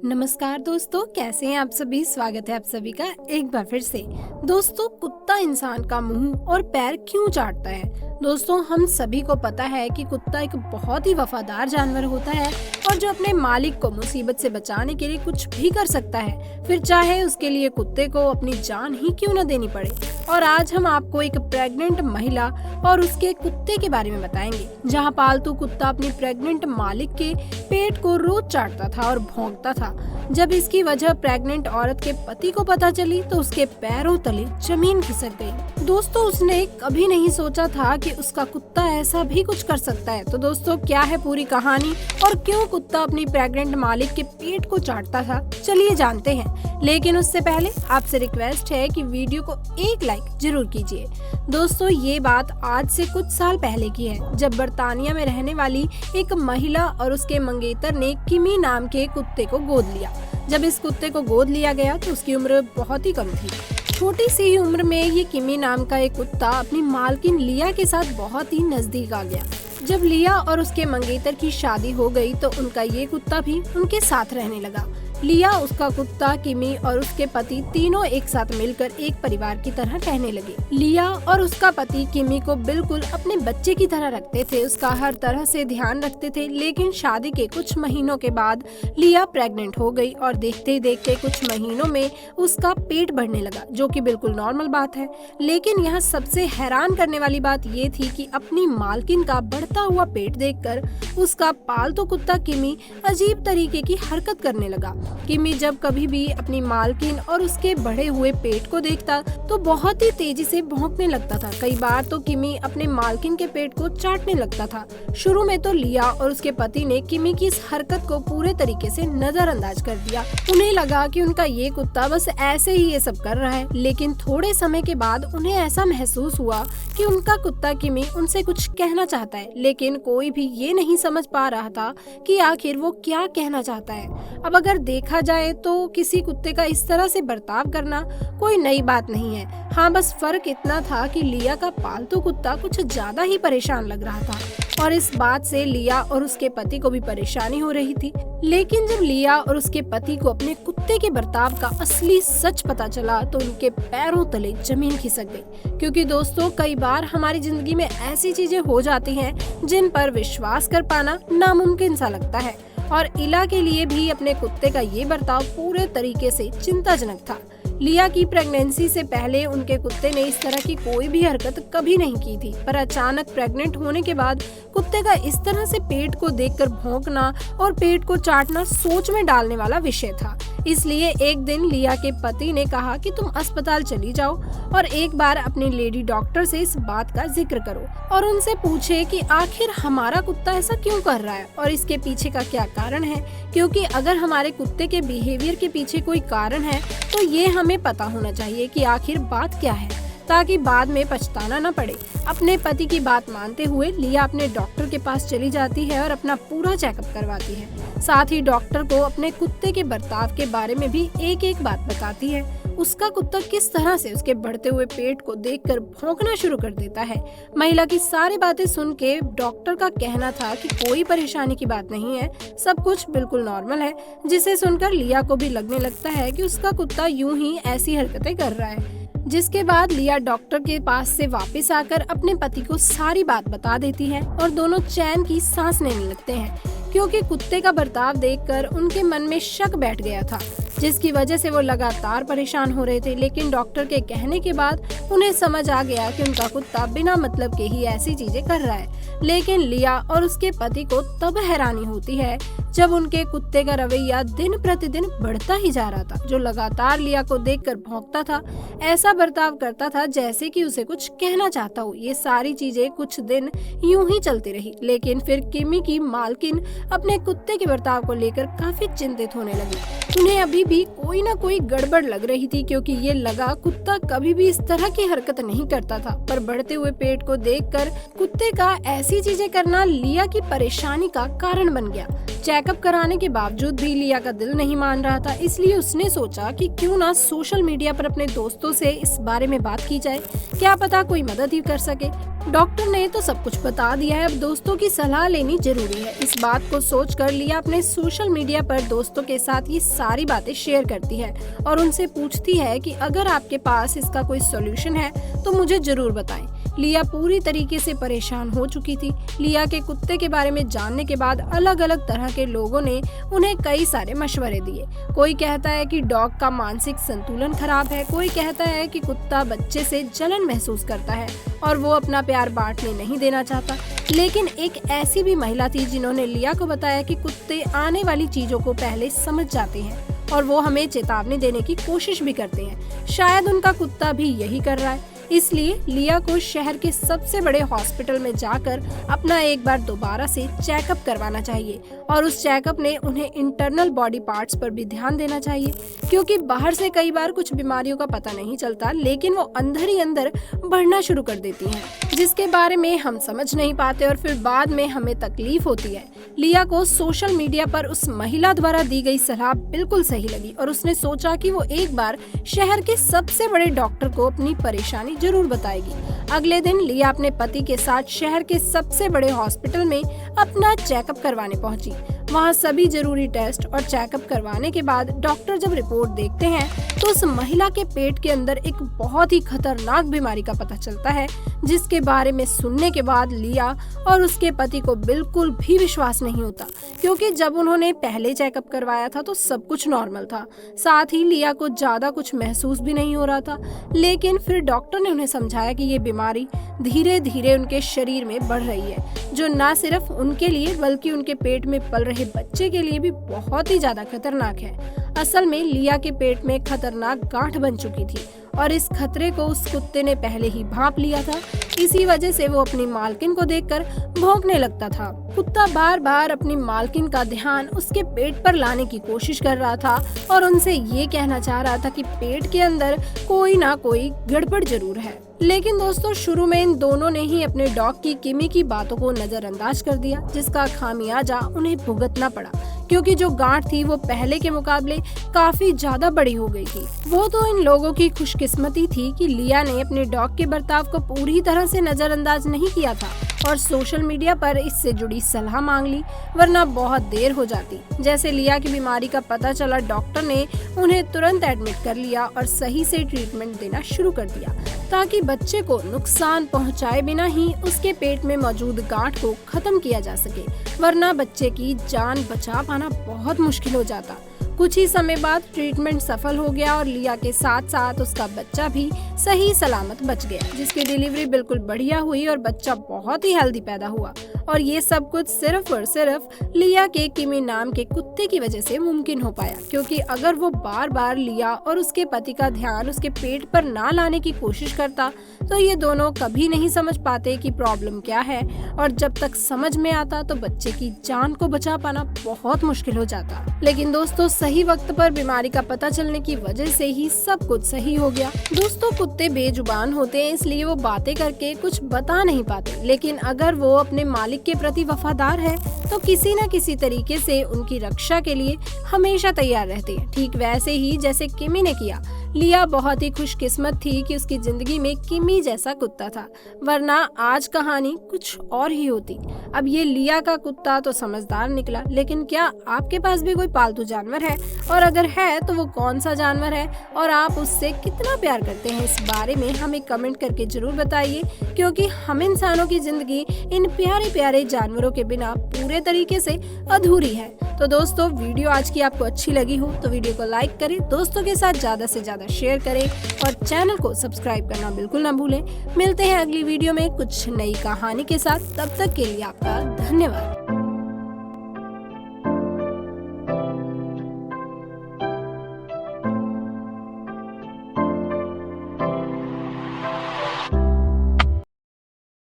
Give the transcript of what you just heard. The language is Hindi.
नमस्कार दोस्तों, कैसे हैं आप सभी। स्वागत है आप सभी का एक बार फिर से। दोस्तों, कुत्ता इंसान का मुंह और पैर क्यों चाटता है? दोस्तों, हम सभी को पता है कि कुत्ता एक बहुत ही वफादार जानवर होता है और जो अपने मालिक को मुसीबत से बचाने के लिए कुछ भी कर सकता है, फिर चाहे उसके लिए कुत्ते को अपनी जान ही क्यों न देनी पड़े। और आज हम आपको एक प्रेग्नेंट महिला और उसके कुत्ते के बारे में बताएंगे, जहां पालतू कुत्ता अपनी प्रेग्नेंट मालिक के पेट को रोज चाटता था और भौंकता था। जब इसकी वजह प्रेग्नेंट औरत के पति को पता चली तो उसके पैरों तले जमीन खिसक गई। दोस्तों, उसने कभी नहीं सोचा था कि उसका कुत्ता ऐसा भी कुछ कर सकता है। तो दोस्तों, क्या है पूरी कहानी और क्यों कुत्ता अपनी प्रेग्नेंट मालिक के पेट को चाटता था, चलिए जानते हैं। लेकिन उससे पहले आपसे रिक्वेस्ट है कि वीडियो को एक लाइक जरूर कीजिए। दोस्तों, ये बात आज से कुछ साल पहले की है, जब बर्तानिया में रहने वाली एक महिला और उसके मंगेतर ने किमी नाम के कुत्ते को गोद लिया। जब इस कुत्ते को गोद लिया गया तो उसकी उम्र बहुत ही कम थी। छोटी सी उम्र में ये किमी नाम का एक कुत्ता अपनी मालकिन लिया के साथ बहुत ही नजदीक आ गया। जब लिया और उसके मंगेतर की शादी हो गई तो उनका ये कुत्ता भी उनके साथ रहने लगा। लिया, उसका कुत्ता, किमी और उसके पति तीनों एक साथ मिलकर एक परिवार की तरह रहने लगे। लिया और उसका पति किमी को बिल्कुल अपने बच्चे की तरह रखते थे, उसका हर तरह से ध्यान रखते थे। लेकिन शादी के कुछ महीनों के बाद लिया प्रेग्नेंट हो गई और देखते ही देखते कुछ महीनों में उसका पेट बढ़ने लगा, जो कि बिल्कुल नॉर्मल बात है। लेकिन यहाँ सबसे हैरान करने वाली बात ये थी कि अपनी मालकिन का बढ़ता हुआ पेट देखकर उसका पालतू कुत्ता किमी अजीब तरीके की हरकत करने लगा। किमी जब कभी भी अपनी मालकिन और उसके बढ़े हुए पेट को देखता तो बहुत ही तेजी से भौंकने लगता था। कई बार तो किमी अपने मालकिन के पेट को चाटने लगता था। शुरू में तो लिया और उसके पति ने किमी की इस हरकत को पूरे तरीके से नजरअंदाज कर दिया। उन्हें लगा कि उनका ये कुत्ता बस ऐसे ही ये सब कर रहा है। लेकिन थोड़े समय के बाद उन्हें ऐसा महसूस हुआ कि उनका कुत्ता किमी उनसे कुछ कहना चाहता है, लेकिन कोई भी ये नहीं समझ पा रहा था कि आखिर वो क्या कहना चाहता है। अब अगर देखा जाए तो किसी कुत्ते का इस तरह से बर्ताव करना कोई नई बात नहीं है। हाँ, बस फर्क इतना था कि लिया का पालतू कुत्ता कुछ ज्यादा ही परेशान लग रहा था और इस बात से लिया और उसके पति को भी परेशानी हो रही थी। लेकिन जब लिया और उसके पति को अपने कुत्ते के बर्ताव का असली सच पता चला तो उनके पैरों तले जमीन खिसक गई। क्योंकि दोस्तों, कई बार हमारी जिंदगी में ऐसी चीजें हो जाती हैं जिन पर विश्वास कर पाना नामुमकिन सा लगता है और इला के लिए भी अपने कुत्ते का ये बर्ताव पूरे तरीके से चिंताजनक था। लिया की प्रेगनेंसी से पहले उनके कुत्ते ने इस तरह की कोई भी हरकत कभी नहीं की थी, पर अचानक प्रेग्नेंट होने के बाद कुत्ते का इस तरह से पेट को देखकर भौंकना और पेट को चाटना सोच में डालने वाला विषय था। इसलिए एक दिन लिया के पति ने कहा कि तुम अस्पताल चली जाओ और एक बार अपनी लेडी डॉक्टर से इस बात का जिक्र करो और उनसे पूछे कि आखिर हमारा कुत्ता ऐसा क्यों कर रहा है और इसके पीछे का क्या कारण है। क्योंकि अगर हमारे कुत्ते के बिहेवियर के पीछे कोई कारण है तो ये हमें पता होना चाहिए कि आखिर बात क्या है, ताकि बाद में पछताना न पड़े। अपने पति की बात मानते हुए लिया अपने डॉक्टर के पास चली जाती है और अपना पूरा चेकअप करवाती है। साथ ही डॉक्टर को अपने कुत्ते के बर्ताव के बारे में भी एक एक बात बताती है। उसका कुत्ता किस तरह से उसके बढ़ते हुए पेट को देखकर भौंकना शुरू कर देता है। महिला की सारी बातें सुन के डॉक्टर का कहना था कि कोई परेशानी की बात नहीं है, सब कुछ बिल्कुल नॉर्मल है, जिसे सुनकर लिया को भी लगने लगता है कि उसका कुत्ता यूं ही ऐसी हरकतें कर रहा है। जिसके बाद लिया डॉक्टर के पास से वापस आकर अपने पति को सारी बात बता देती है और दोनों चैन की सांस लेने लगते हैं, क्योंकि कुत्ते का बर्ताव देखकर उनके मन में शक बैठ गया था, जिसकी वजह से वो लगातार परेशान हो रहे थे। लेकिन डॉक्टर के कहने के बाद उन्हें समझ आ गया कि उनका कुत्ता बिना मतलब के ही ऐसी चीजें कर रहा है। लेकिन लिया और उसके पति को तब हैरानी होती है जब उनके कुत्ते का रवैया दिन प्रतिदिन बढ़ता ही जा रहा था, जो लगातार लिया को देखकर भौंकता था, ऐसा बर्ताव करता था जैसे कि उसे कुछ कहना चाहता हो। ये सारी चीजें कुछ दिन यूं ही चलती रही, लेकिन फिर किमी की मालकिन अपने कुत्ते के बर्ताव को लेकर काफी चिंतित होने लगी। उन्हें अभी अभी भी कोई ना कोई गड़बड़ लग रही थी, क्योंकि ये लगा कुत्ता कभी भी इस तरह की हरकत नहीं करता था। पर बढ़ते हुए पेट को देखकर कुत्ते का ऐसी चीजें करना लिया की परेशानी का कारण बन गया। चेकअप कराने के बावजूद भी लिया का दिल नहीं मान रहा था, इसलिए उसने सोचा कि क्यों ना सोशल मीडिया पर अपने दोस्तों से इस बारे में बात की जाए, क्या पता कोई मदद ही कर सके। डॉक्टर ने तो सब कुछ बता दिया है, अब दोस्तों की सलाह लेनी जरूरी है। इस बात को सोचकर लिया अपने सोशल मीडिया पर दोस्तों के साथ ये सारी बातें शेयर करती है और उनसे पूछती है कि अगर आपके पास इसका कोई सॉल्यूशन है तो मुझे जरूर बताएं। लिया पूरी तरीके से परेशान हो चुकी थी। लिया के कुत्ते के बारे में जानने के बाद अलग अलग तरह के लोगों ने उन्हें कई सारे मशवरे दिए। कोई कहता है कि डॉग का मानसिक संतुलन खराब है, कोई कहता है कि कुत्ता बच्चे से जलन महसूस करता है और वो अपना प्यार बांटने नहीं देना चाहता। लेकिन एक ऐसी भी महिला थी जिन्होंने लिया को बताया कि कुत्ते आने वाली चीजों को पहले समझ जाते हैं और वो हमें चेतावनी देने की कोशिश भी करते हैं। शायद उनका कुत्ता भी यही कर रहा है, इसलिए लिया को शहर के सबसे बड़े हॉस्पिटल में जाकर अपना एक बार दोबारा से चेकअप करवाना चाहिए और उस चेकअप ने उन्हें इंटरनल बॉडी पार्ट्स पर भी ध्यान देना चाहिए, क्योंकि बाहर से कई बार कुछ बीमारियों का पता नहीं चलता, लेकिन वो अंदर ही अंदर बढ़ना शुरू कर देती हैं, जिसके बारे में हम समझ नहीं पाते और फिर बाद में हमें तकलीफ होती है। लिया को सोशल मीडिया पर उस महिला द्वारा दी गई सलाह बिल्कुल सही लगी और उसने सोचा कि वो एक बार शहर के सबसे बड़े डॉक्टर को अपनी परेशानी जरूर बताएगी। अगले दिन लिया अपने पति के साथ शहर के सबसे बड़े हॉस्पिटल में अपना चेकअप करवाने पहुंची। वहां सभी जरूरी टेस्ट और चेकअप करवाने के बाद डॉक्टर जब रिपोर्ट देखते हैं तो उस महिला के पेट के अंदर एक बहुत ही खतरनाक बीमारी का पता चलता है, जिसके बारे में सुनने के बाद लिया और उसके पति को बिल्कुल भी विश्वास नहीं होता, क्योंकि जब उन्होंने पहले चेकअप करवाया था तो सब कुछ नॉर्मल था, साथ ही लिया को ज्यादा कुछ महसूस भी नहीं हो रहा था। लेकिन फिर डॉक्टर ने उन्हें समझाया कि ये बीमारी धीरे धीरे उनके शरीर में बढ़ रही है, जो न सिर्फ उनके लिए बल्कि उनके पेट में पल रहे बच्चे के लिए भी बहुत ही ज्यादा खतरनाक है। असल में लिया के पेट में खतरनाक गांठ बन चुकी थी और इस खतरे को उस कुत्ते ने पहले ही भांप लिया था। इसी वजह से वो अपनी मालकिन को देखकर भौंकने लगता था। कुत्ता बार बार अपनी मालकिन का ध्यान उसके पेट पर लाने की कोशिश कर रहा था और उनसे ये कहना चाह रहा था कि पेट के अंदर कोई ना कोई गड़बड़ जरूर है। लेकिन दोस्तों, शुरू में इन दोनों ने ही अपने डॉग की किमी की बातों को नजरअंदाज कर दिया, जिसका खामियाजा उन्हें भुगतना पड़ा, क्योंकि जो गांठ थी वो पहले के मुकाबले काफी ज्यादा बड़ी हो गई थी। वो तो इन लोगों की खुशकिस्मती थी कि लिया ने अपने डॉग के बर्ताव को पूरी तरह से नजरअंदाज नहीं किया था और सोशल मीडिया पर इससे जुड़ी सलाह मांग ली, वरना बहुत देर हो जाती। जैसे लिया की बीमारी का पता चला, डॉक्टर ने उन्हें तुरंत एडमिट कर लिया और सही से ट्रीटमेंट देना शुरू कर दिया, ताकि बच्चे को नुकसान पहुंचाए बिना ही उसके पेट में मौजूद गांठ को खत्म किया जा सके, वरना बच्चे की जान बचा पाना बहुत मुश्किल हो जाता। कुछ ही समय बाद ट्रीटमेंट सफल हो गया और लिया के साथ साथ उसका बच्चा भी सही सलामत बच गया, जिसकी डिलीवरी बिल्कुल बढ़िया हुई और बच्चा बहुत ही हेल्दी पैदा हुआ। और ये सब कुछ सिर्फ और सिर्फ लिया के किमी नाम के कुत्ते की वजह से मुमकिन हो पाया, क्योंकि अगर वो बार बार लिया और उसके पति का ध्यान उसके पेट पर ना लाने की कोशिश करता तो ये दोनों कभी नहीं समझ पाते कि प्रॉब्लम क्या है, और जब तक समझ में आता तो बच्चे की जान को बचा पाना बहुत मुश्किल हो जाता। लेकिन दोस्तों, सही वक्त पर बीमारी का पता चलने की वजह से ही सब कुछ सही हो गया। दोस्तों, कुत्ते बेजुबान होते हैं, इसलिए वो बातें करके कुछ बता नहीं पाते, लेकिन अगर वो अपने मालिक के प्रति वफादार है तो किसी न किसी तरीके से उनकी रक्षा के लिए हमेशा तैयार रहते हैं। ठीक वैसे ही जैसे किमी ने किया। लिया बहुत ही खुशकिस्मत थी कि उसकी जिंदगी में किमी जैसा कुत्ता था, वरना आज कहानी कुछ और ही होती। अब ये लिया का कुत्ता तो समझदार निकला, लेकिन क्या आपके पास भी कोई पालतू जानवर है? और अगर है तो वो कौन सा जानवर है और आप उससे कितना प्यार करते हैं? इस बारे में हमें कमेंट करके जरूर बताइए, क्योंकि हम इंसानों की जिंदगी इन प्यारे प्यारे जानवरों के बिना पूरे तरीके से अधूरी है। तो दोस्तों, वीडियो आज की आपको अच्छी लगी हो तो वीडियो को लाइक करें, दोस्तों के साथ ज्यादा से ज्यादा शेयर करें और चैनल को सब्सक्राइब करना बिल्कुल ना भूलें। मिलते हैं अगली वीडियो में कुछ नई कहानी के साथ, तब तक के लिए आपका धन्यवाद।